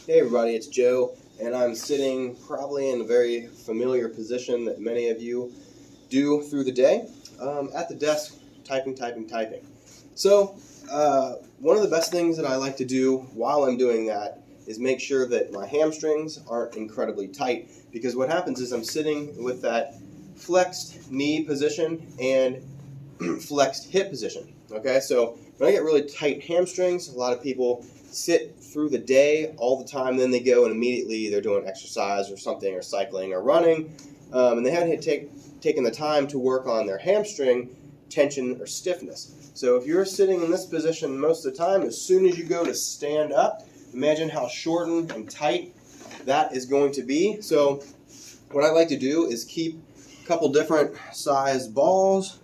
Hey everybody, it's Joe, and I'm sitting probably in a very familiar position that many of you do through the day, at the desk, typing. So, one of the best things that I like to do while I'm doing that is make sure that my hamstrings aren't incredibly tight, because what happens is I'm sitting with that flexed knee position and flexed hip position. Okay, so when I get really tight hamstrings, a lot of people sit through the day all the time, then they go and immediately they're doing exercise or something, or cycling or running, and they haven't taken the time to work on their hamstring tension or stiffness. So if you're sitting in this position most of the time, as soon as you go to stand up, imagine how shortened and tight that is going to be. So what I like to do is keep a couple different size balls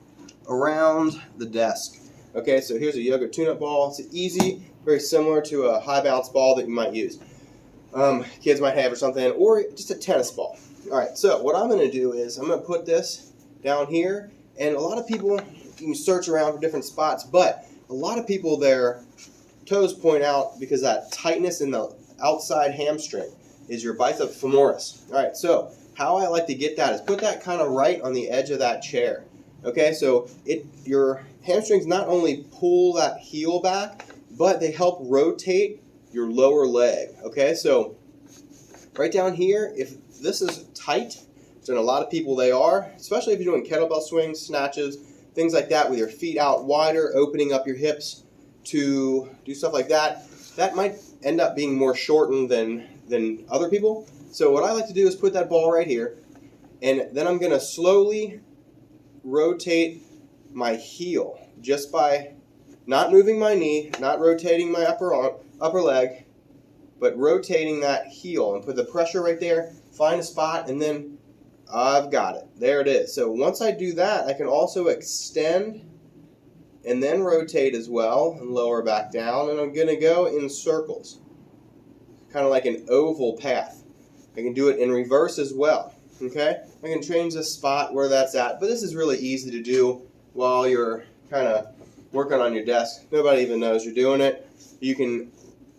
around the desk. Okay, so here's a yoga tune-up ball. It's easy, very similar to a high bounce ball that you might use. Kids might have or something, or just a tennis ball. All right, so what I'm going to do is I'm going to put this down here, and a lot of people, you can search around for different spots, but a lot of people, their toes point out because that tightness in the outside hamstring is your bicep femoris. All right, so how I like to get that is put that kind of right on the edge of that chair. Okay, so your hamstrings not only pull that heel back, but they help rotate your lower leg. Okay, so right down here, if this is tight, which in a lot of people they are, especially if you're doing kettlebell swings, snatches, things like that with your feet out wider, opening up your hips to do stuff like that, that might end up being more shortened than other people. So what I like to do is put that ball right here, and then I'm going to slowly rotate my heel just by not moving my knee, not rotating my upper leg, but rotating that heel, and put the pressure right there, find a spot, and then I've got it. There it is. So once I do that, I can also extend and then rotate as well and lower back down, and I'm going to go in circles, kind of like an oval path. I can do it in reverse as well. Okay, I can change the spot where that's at, but this is really easy to do while you're kind of working on your desk. Nobody even knows you're doing it. You can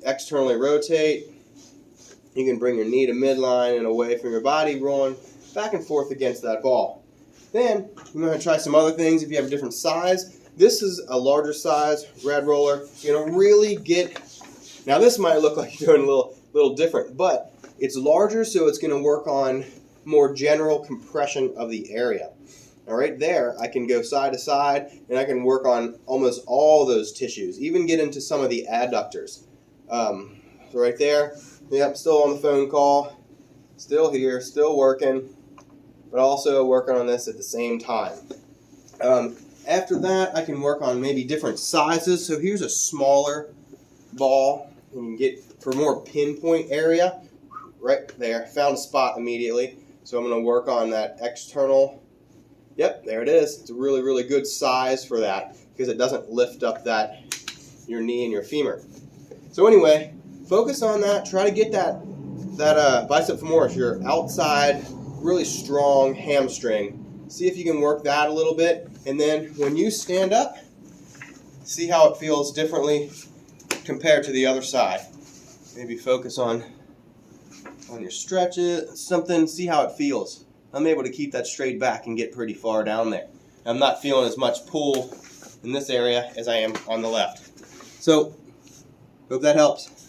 externally rotate. You can bring your knee to midline and away from your body, rolling back and forth against that ball. Then you're going to try some other things if you have a different size. This is a larger size Rad Roller. You're going to really get, now this might look like you're doing a little different, but it's larger, so it's going to work on more general compression of the area. Now right there, I can go side to side, and I can work on almost all those tissues, even get into some of the adductors. So right there, yep, still on the phone call, still here, still working, but also working on this at the same time. After that, I can work on maybe different sizes. So here's a smaller ball, and you can get for more pinpoint area. Right there, found a spot immediately. So I'm going to work on that external. Yep, there it is. It's a really, really good size for that because it doesn't lift up your knee and your femur. So anyway, focus on that. Try to get that bicep femoris, your outside, really strong hamstring. See if you can work that a little bit. And then when you stand up, see how it feels differently compared to the other side. Maybe focus on your stretches, something, see how it feels. I'm able to keep that straight back and get pretty far down there. I'm not feeling as much pull in this area as I am on the left. So, hope that helps.